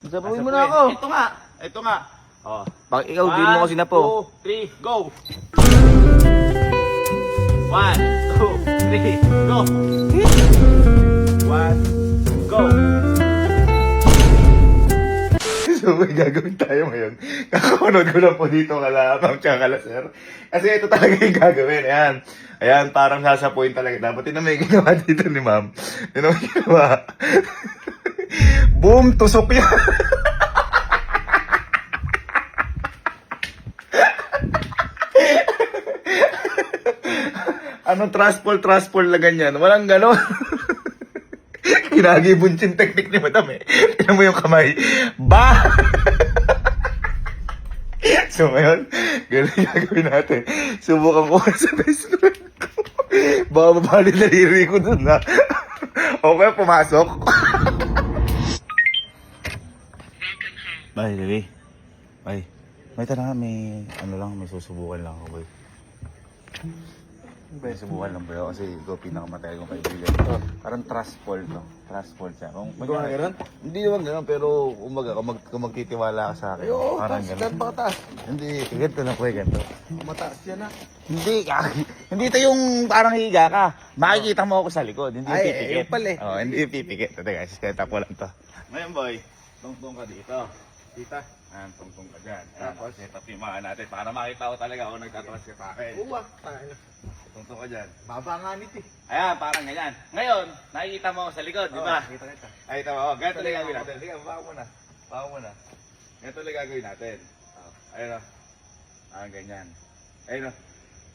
Sabuhin mo na ako. Ito nga. Ito nga. Oh. Bak ikaw, di mo kasi na po. 1, 2, 3, go! 1, 2, 3, go! 1, go! So may gagawin tayo ngayon. Kakaunod ko lang po dito kala ma'am tsaka kala sir. Kasi ito talaga yung gagawin. Ayan. Ayan, parang sasapuin talaga. Dapat yun na may ginawa dito ni ma'am. Yun ang ginawa. Boom! Tusok yan! Anong trustful na ganyan? Walang ganon. Kinagibunsin technique ni madam eh. Tignan mo yung kamay. Ba! So ngayon, ganun yung gagawin natin. Subukan ko sa best friend ko. Baka mabali na riri ko dun ha. Okay, pumasok. Bye, Lily. Bye. May tara, may may susubukan lang ako, boy. May subukan lang ba kasi ikaw pinakamatay kong kaibigan. Parang trustful, no? Trustful siya. Kung ganun? Hindi naman ganun, pero umaga, kung magtitiwala ka sa akin, parang ganun. Mataas. Hindi, ganito na po, ganito. Mataas yan ah. Hindi ito yung parang higa ka. Makikita mo ako sa likod, hindi yung Ay, pipikit. yun pala eh. Oo, hindi yung pipikit. Teka, siseta ko lang to. Ngayon, boy, tungtong ka dito. Tita, tungtong ka dyan. Tapos, set up yung mga natin para makita ko talaga kung nagtatras ka sa akin. Uwa. Tayo. Tungtong ka dyan. Baba nga nito eh. Ayan, parang ganyan. Ngayon, nakikita mo ako sa likod, di ba? Kita. Ay, tama. Ganito lang gagawin natin. Sige, baka muna. Baka muna. Ganito lang gagawin natin. Ayun o. Ganyan. Ayun o.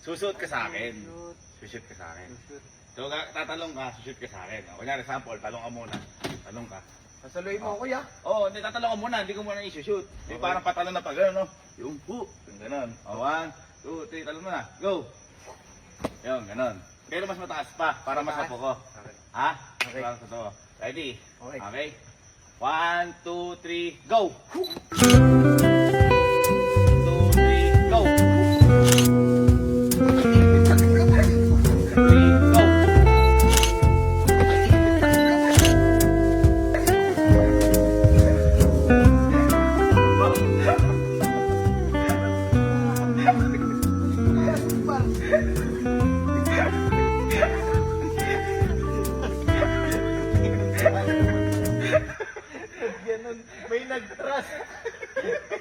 Susuot ka sa akin. Sushoot ka sa akin. So, tatalong ka, sushoot ka sa akin. Kunyari, sample, talong ka muna. Talong ka. Sasaluhin mo ako ya. Oo, hindi tatalong ka muna, hindi ko muna i-shoot. Yung parang patalon na pag gano'n, no? Yung hu, yung gano'n. 1, 2, 3, talon mo na. Go! Yung gano'n. Pero mas mataas pa, para mas mapo ko. Okay. Ha? Okay. Para sa to. Ready? Okay. Okay? 1, 2, 3, go! 2, 3, go! 3, go! Ganun. May nag-trust.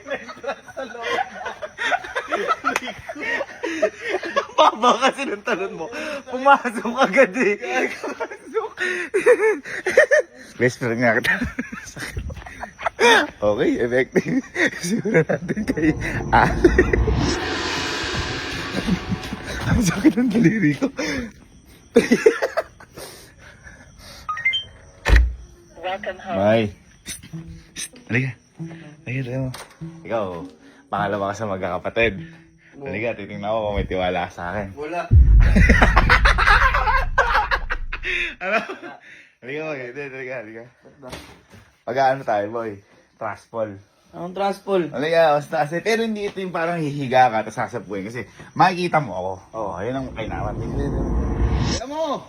Nag-trust sa loob. Baba kasi ng talon mo. Pumasok agad eh. Pumasok. Best friend nga kita. Okay, effective. Siguro natin kay Ale. Ang sakit ng daliri ko. Welcome home. Bye. Halika. Halika mo. Ikaw, pangalawa ka sa magkakapatid. Halika, titingnan ko kung may tiwala ka sa akin. Wala. Ano? Halika mo, halika. Pag-ano tayo, boy? Trustful. Anong trustful? Halika, basta kasi. Pero hindi ito yung parang hihiga ka, tapos sasabuhin. Kasi makikita mo ako. Oo, ayun ang kainaman. Halika mo!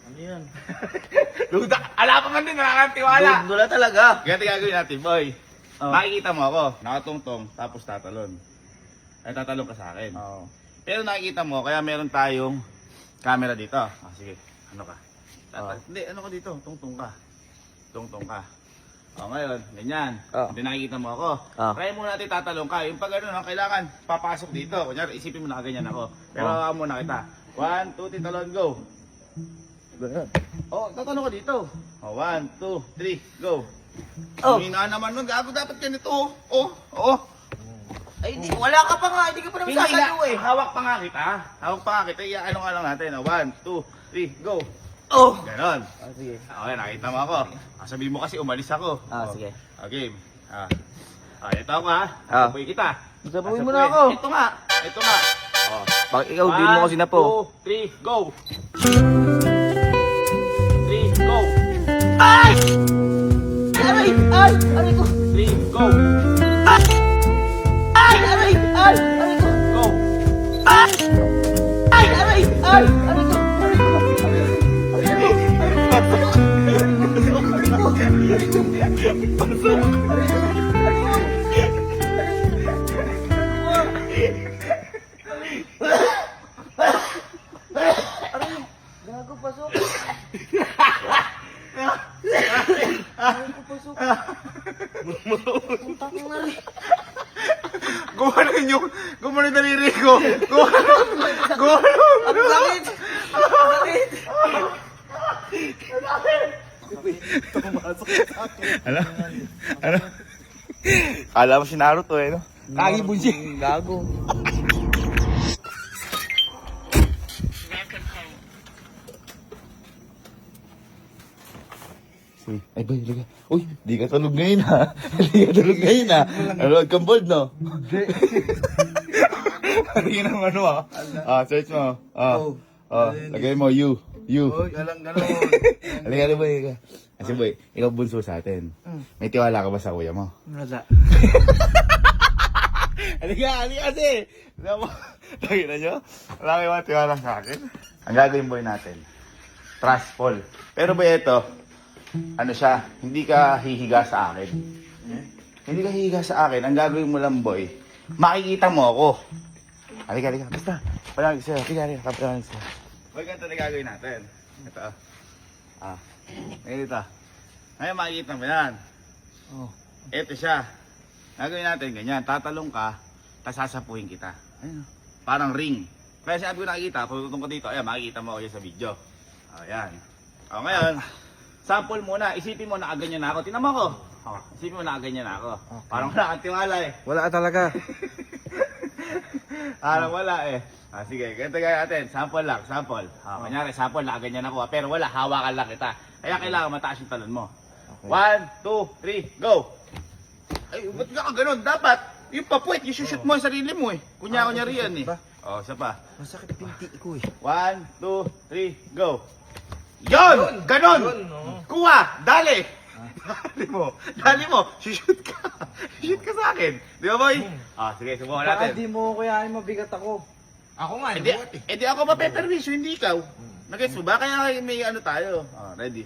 Ano yan? Duda! Ala pa man din, nakakatiwala! Wala talaga. Ganito gagawin natin, boy. Oh. Makikita mo ako, nakatungtong, tapos tatalon. Ay, tatalon ka sa akin. Oo. Pero nakikita mo, kaya meron tayong camera dito. Sige, ano ka? Hindi, ano ka dito? Tungtong ka. Tungtong ka. Ngayon, ganyan. Hindi nakikita mo ako. Try muna natin tatalong ka. Yung pag ano, kailangan papasok dito. Kunyari, isipin mo na ganyan ako. Pero muna kita. 1, 2, 3, talon, go. Tatalong ka dito. 1, 2, 3, go. Hina naman nun, gago dapat ganito. Ay, wala ka pa nga. Hindi ka pa naman sasalo eh. Hawak pa nga kita. Hawak pa nga kita. Ano nga lang natin. 1, 2, 3, go. Ganon. Sige. Okay, nakita mo ako. Sabihin mo kasi umalis ako. Sige. Okay. Ito ako ha. Ah. Sabuhin kita. Sabuhin mo na ako. Ito nga. Bak ikaw, di mo kasi na po. 1, 2, 3, go. 3, go. Ay! Aray! Ay! Aray ko! 3, go. Ay! Aray! Ay! Aray ko! Go. Ay! Ay! Aray! Ay! Aray ko! Aray ko! Aray ko! Gago, pasok. Gago, pasok. Putak na rin. Gumanon yung daliri ko. Gumanon. Ang sakit! Ang sakit! Ano? Kala mo si Naruto eh, no? Kagi bunsi. Gago. Uy, ay ba, halika. Uy, di ka tulog ngayon ha. Di ka tulog ngayon ha. Ano, wag kang bold, no? Hindi. Halika ng ano ha. Search mo. Lagay mo, you. Uy, alang ganon. Halika, boy. Kasi boy, ikaw bunso sa atin. May tiwala ka ba sa kuya mo? Wala. Halika kasi. Nakita nyo? Wala kayo mga tiwala sa akin. Ang gagawin boy natin, trust fall. Pero boy, ito, ano siya, hindi ka hihiga sa akin. Hindi ka hihiga sa akin. Ang gagawin mo lang boy, makikita mo ako. Halika. Basta, palagi sa'yo. Halika. Palagi sa'yo. Boy, ganito na gagawin natin. Ito. Ganito. Ngayon makikita mo yan. Ito siya. Gagawin natin ganyan. Tatalong ka, tapos sasapuhin kita. Ayun. Parang ring. Kaya sabi ko nakikita, pagtutong ko dito, ayan, makikita mo ako yun sa video. Ayan. Ngayon, sample muna. Isipin mo nakaganyan na ako. Tingnan mo ako. Isipin mo nakaganyan na ako. Okay. Parang wala kang tiwala eh. Wala talaga. Parang wala eh. Sige, ganito gaya natin. Sample lang, sample. Kanyari, sample, nakaganyan ako. Pero wala, hawakan lang kita. Kaya kailangan mataas yung talon mo. Okay. 1, 2, 3, go! Ay, ba't ka ganun? Dapat, yung papuwet, yung shoot mo yung sarili mo eh. Kunya-kunyari yan eh. Isa pa. Masakit pinti ko eh. 1, 2, 3, go! Yon! Ganon! Kuha! Dali! Dali mo! Shoot ka! Shoot ka sa akin! Di ba boy? Sige, subukan natin. Baka di mo kuyain, mabigat ako. Ako nga, Hindi ako mapeperwisyo, hindi ikaw. Nag-gets mo ba? Kaya may ano tayo. Ready.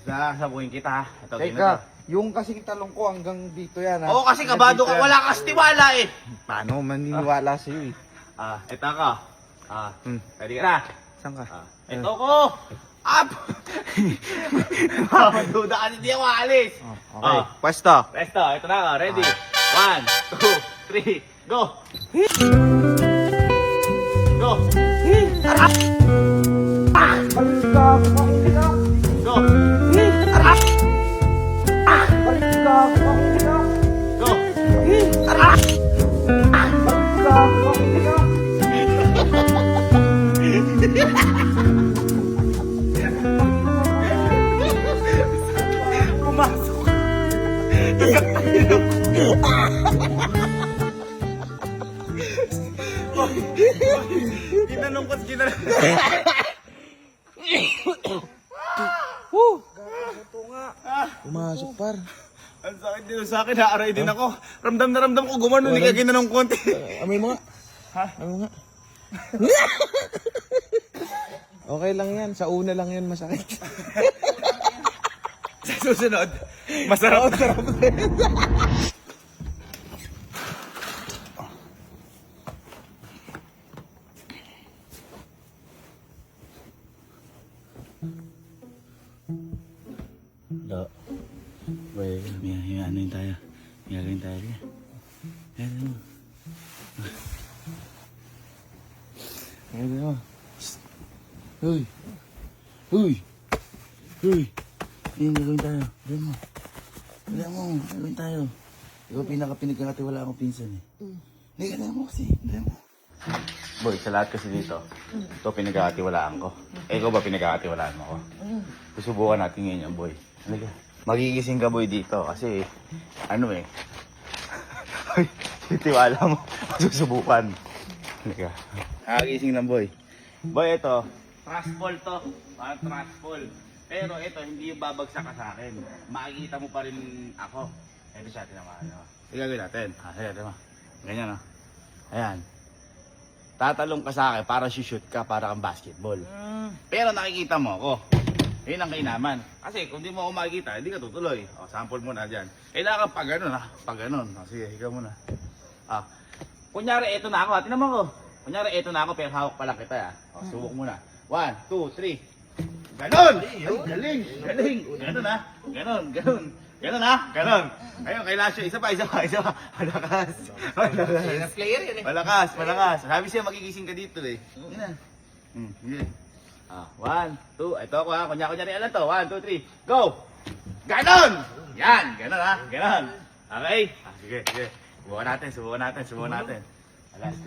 Sasabuhin kita. Ito, Teka, yung kasi talong ko hanggang dito yan ha. Oo, kasi kabado ka. Wala ka tiwala eh. Paano maniniwala sa'yo eh? Ito ako. Ready ka na? Saan ka? Ito ko! Up! Maduda kasi di ako alis. Okay, pwesto. Presto, ito na ako. Ready? 1, 2, 3, go! Go! Go! Go! Pumasok. Ginanong ko, ginanong. Pumasok par. Ang sakit dito sa akin, haaray din ako. Ramdam na ramdam ko, gumano, hindi ka ginanong konti. Amoy mo nga. Ha? Amoy mo nga. Okay lang yan. Sa una lang yan masakit. Sa susunod, masarap. Sarap din. Boy, may ano yun tayo. May gagawin tayo. Ayan mo. Ayan mo. Uy! Uy! Uy! Ayan, gagawin tayo. Ayan mo. Ayan mo, gagawin tayo. Ikaw pinagkakatiwala akong pinsan eh. Ayan mo kasi. Ayan mo. Boy, sa lahat kasi dito, ito pinagkakatiwalaan ko. Ikaw ba pinagkakatiwalaan mo ko? Susubukan natin ngayon yan, boy. Halika. Magigising ka boy dito kasi ano eh. Tiwala mo. Susubukan. Halika. Magigising lang boy. Boy, ito. Trust fall to. Parang trust fall. Pero ito, hindi yung babagsak ka sa akin. Makikita mo pa rin ako. Ito siya, tinamaan. Igagawin natin. Sige, mo. Ganyan, no? Ayan. Tatalong ka sa akin para shoot ka para kang basketball. Pero nakikita mo ako. Yun ang kainaman. Kasi kung di mo ako makikita, hindi ka tutuloy. O, sample muna dyan. Kailangan pag ganun ha. Pag ganun. O, sige, higa muna. Kunyari, eto na ako ha. Tinan mo ko. Kunyari, eto na ako pero hawak pa lang kita ha. O, subok muna. 1, 2, 3. Ganon! Ay, galing! Galing! Ganon ha. Ganon, ganon. Ganon ha. Ganon. Ayun, kailangan siya. Isa pa. Malakas. Malakas. Player yun eh. Malakas. Sabi siya, magigising ka dito eh. Yun na. Yun. 1, 2, ito ako ha. Kunyari, alam to. 1, 2, 3, go! Ganon! Yan, ganon ha. Ganon. Okay? Sige. Subukan natin. Last.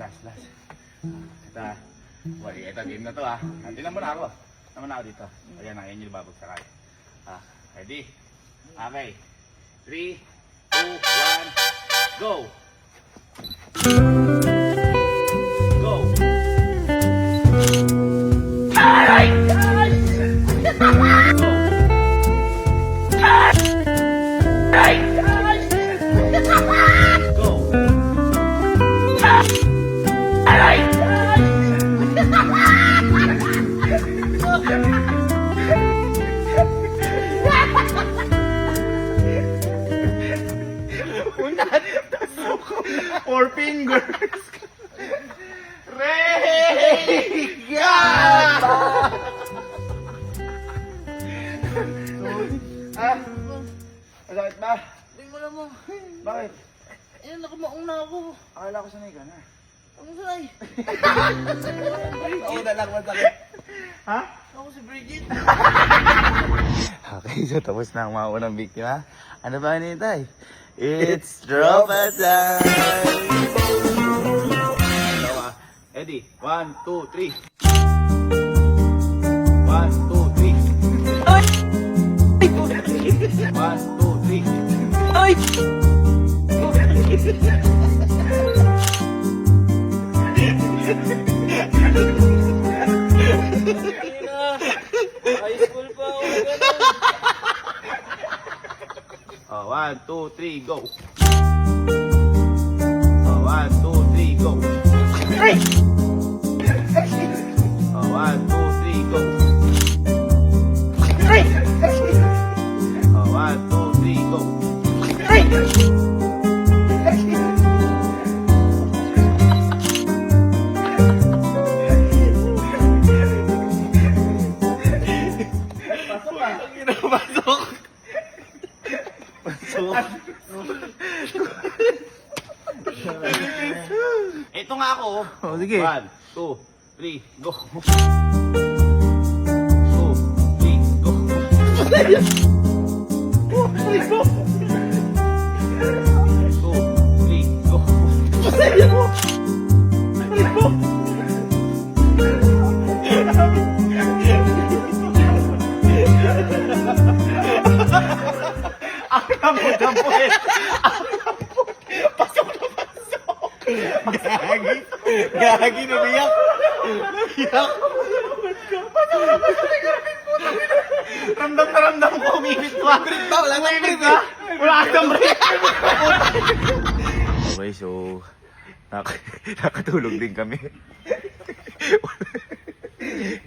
Ito, game na to ha. Tingnan mo na ako. Naman ako dito. Ayan na, yan yung babagsak kayo. Ready? Okay. 3, 2, 1, go! Go! Aray! Go! Aray! Go! Aray! Four fingers. Rega! Masakit ba? Hindi mo lang mo. Bakit? Ayun, nakamaong na ako. Akala ko sanay ka na. Ano sanay? Ako na lang masakit. Ha? Ako si Bridget. Okay, so tapos na ang mga unang biktima. Ano ba hinihintay? It's Tropa time! Eddie, 1, 2, 3. 1, 2, 3. 1, 2, 3. Ay! High school pa ako. 1, 2, 3, go! 1, 2, 3, go! 1, 2, 3, go! 1, 2, 3, go! Ito nga ako. Oh, sige. 1, 2, 3, go. 2, 3, go. 2, 3, go. Ang dampo eh. Pasok na pasok. Gagi nabiyak. Ramdam na ramdam ko uminit pa. Wala nang break ha? Wala kang break. Okay, so nakatulog din kami.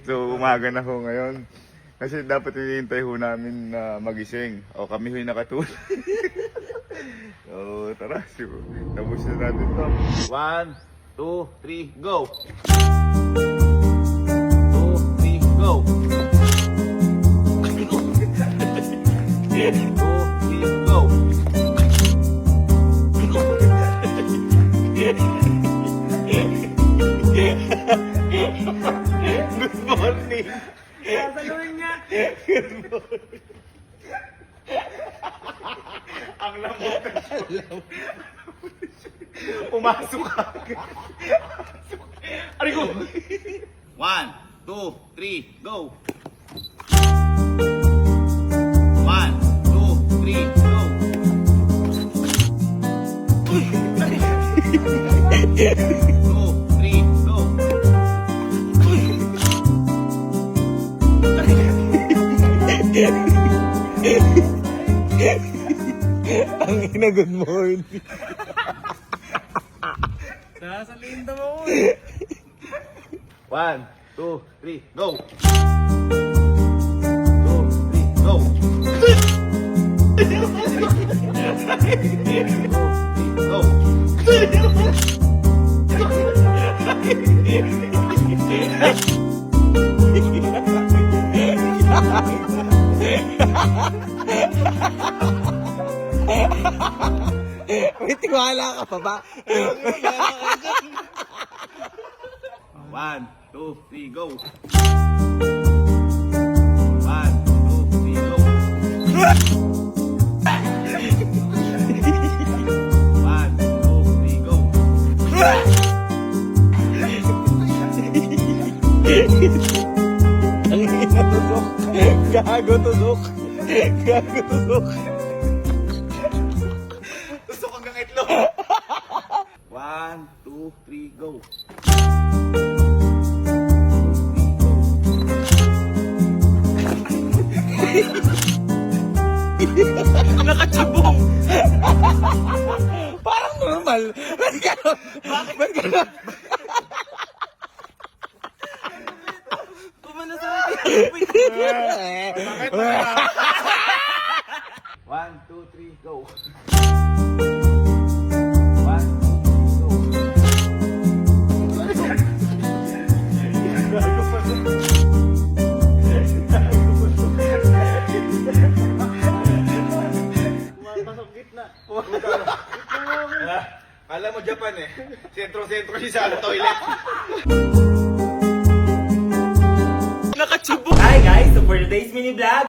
So umaga na ho ngayon. Kasi dapat hinihintay ho namin na magising. O kami ho yung nakatulog. So tara, tapos na natin to. 1, 2, 3, go! 2, 3, go! 2, 3, go! Good morning! Sasaluhin niya. Good morning! Ang lambot na siya. Pumasok ka. Aray ko! 1, 2, 3, go! 1, 2, 3, go! 2, 3, go! Ang ina, good morning. Nasa linda mo. 1, 2, 3, go! 2, Go! Go! May tiwala ka pa ba? 1, 2, 3, go! 1, 2, 3, go! 1, 2, 3, go! Ang ina tusok. Gago tusok. Gago tusok. Gusto ko hanggang itlog! 1, 2, 3, go! Nakachubong. Parang normal. Ba't gano'n? Ba't gano'n? Kumana sa akin. 1, 2, 3, go! 1, 2, 3, go! Alam mo Japan eh, sentro-sentro siya sa toilet. Nakachubong. Hi guys, so for today's mini vlog,